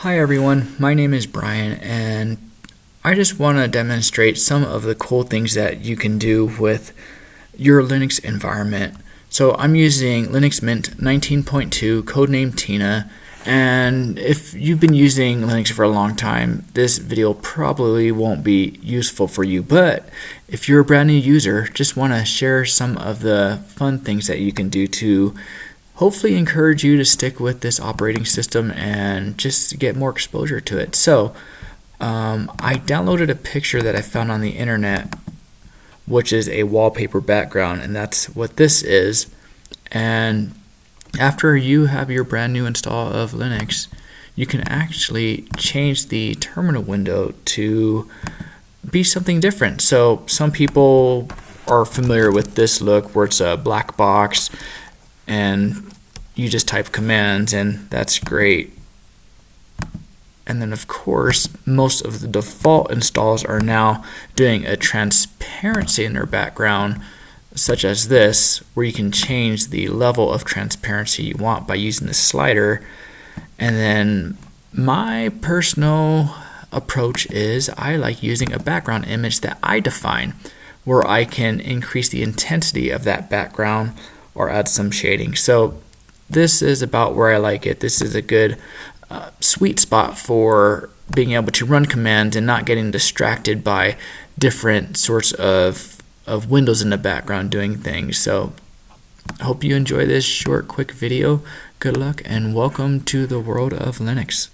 Hi everyone, my name is Brian and I just want to demonstrate some of the cool things that you can do with your Linux environment. So I'm using Linux Mint 19.2, codename Tina, and if you've been using Linux for a long time, this video probably won't be useful for you, but if you're a brand new user, just want to share some of the fun things that you can do to hopefully encourage you to stick with this operating system and just get more exposure to it. So I downloaded a picture that I found on the internet, which is a wallpaper background, and that's what this is. And after you have your brand new install of Linux, you can actually change the terminal window to be something different. So some people are familiar with this look where it's a black box and you just type commands, and that's great. And then of course most of the default installs are now doing a transparency in their background, such as this, where you can change the level of transparency you want by using the slider. And then my personal approach is I like using a background image that I define, where I can increase the intensity of that background or add some shading. So this is about where I like it. This is a good sweet spot for being able to run commands and not getting distracted by different sorts of windows in the background doing things. So I hope you enjoy this short quick video. Good luck and welcome to the world of Linux.